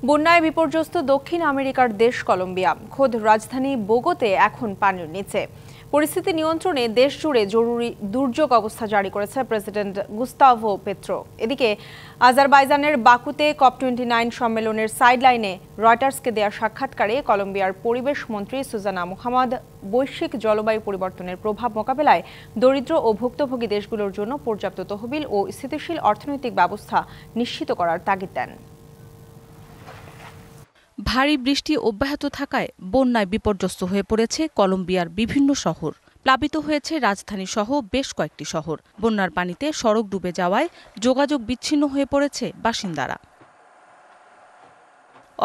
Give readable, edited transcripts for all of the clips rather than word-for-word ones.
বন্যায় বিপর্যস্ত দক্ষিণ আমেরিকার দেশ কলম্বিয়া। খোদ রাজধানী বোগোতে এখন পানির নিচে। পরিস্থিতি নিয়ন্ত্রণে দেশ জুড়ে জরুরি দুর্যোগ অবস্থা জারি করেছে প্রেসিডেন্ট গুস্তাভো পেত্রো। এদিকে আজারবাইজানের বাকুতে COP29 সম্মেলনের সাইডলাইনে রয়টার্সকে দেয়া সাক্ষাৎকারে কলম্বিয়ার পরিবেশ মন্ত্রী সুজানা মুহাম্মদ বৈশ্বিক জলবায়ু পরিবর্তনের প্রভাব মোকাবেলায় দরিদ্র ও ভুক্তভোগী দেশগুলোর জন্য পর্যাপ্ত তহবিল ও স্থিতিশীল অর্থনৈতিক ব্যবস্থা নিশ্চিত করার তাগিদ দেন। ভারী বৃষ্টি অব্যাহত থাকায় বন্যায় বিপর্যস্ত হয়ে পড়েছে কলম্বিয়ার বিভিন্ন শহর। প্লাবিত হয়েছে রাজধানী সহ বেশ কয়েকটি শহর। বন্যার পানিতে সড়ক ডুবে যাওয়ায় যোগাযোগ বিচ্ছিন্ন হয়ে পড়েছে বাসিন্দারা।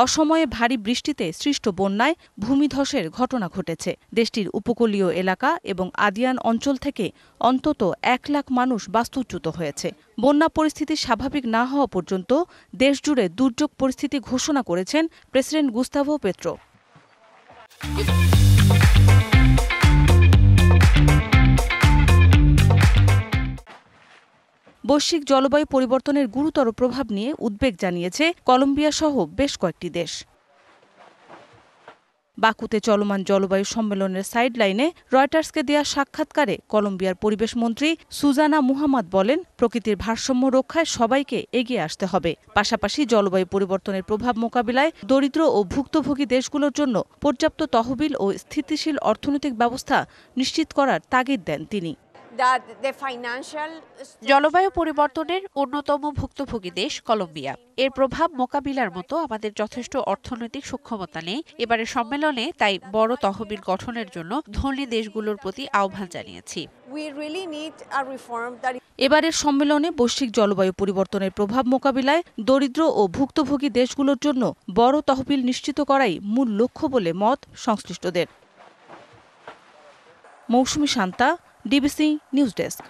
অসময়ে ভারী বৃষ্টিতে সৃষ্ট বন্যায় ভূমিধসের ঘটনা ঘটেছে। দেশটির উপকূলীয় এলাকা এবং আদিয়ান অঞ্চল থেকে অন্তত 1 লাখ মানুষ বাস্তুচ্যুত হয়েছে। বন্যা পরিস্থিতি স্বাভাবিক না হওয়া পর্যন্ত দেশজুড়ে দুর্যোগ পরিস্থিতি ঘোষণা করেছেন প্রেসিডেন্ট গুস্তাভো পেত্রো। বৈশ্বিক জলবায়ু পরিবর্তনের গুরুতর প্রভাব নিয়ে উদ্বেগ জানিয়েছে কলম্বিয়া সহ বেশ কয়েকটি দেশ। বাকুতে চলমান জলবায়ু সম্মেলনের সাইডলাইনে রয়টার্সকে দেয়া সাক্ষাৎকারে কলম্বিয়ার পরিবেশ মন্ত্রী সুজানা মুহাম্মদ বলেন, প্রকৃতির ভারসাম্য রক্ষায় সবাইকে এগিয়ে আসতে হবে। পাশাপাশি জলবায়ু পরিবর্তনের প্রভাব মোকাবিলায় দরিদ্র ও ভুক্তভোগী দেশগুলোর জন্য পর্যাপ্ত তহবিল ও স্থিতিশীল অর্থনৈতিক ব্যবস্থা নিশ্চিত করার তাগিদ দেন তিনি। জলবায়ু পরিবর্তনের অন্যতম ভুক্তভোগী দেশ কলম্বিয়া। এর প্রভাব মোকাবিলার মতো আমাদের যথেষ্ট অর্থনৈতিক সক্ষমতা নেই। এবারের সম্মেলনে তাই বড় তহবিল গঠনের জন্য ধনী দেশগুলোর প্রতি আহ্বান জানিয়েছি। এবারের সম্মেলনে বৈশ্বিক জলবায়ু পরিবর্তনের প্রভাব মোকাবিলায় দরিদ্র ও ভুক্তভোগী দেশগুলোর জন্য বড় তহবিল নিশ্চিত করাই মূল লক্ষ্য বলে মত সংশ্লিষ্টদের। মৌসুমী শান্তা, ডিবিসি নিউজ ডেস্ক।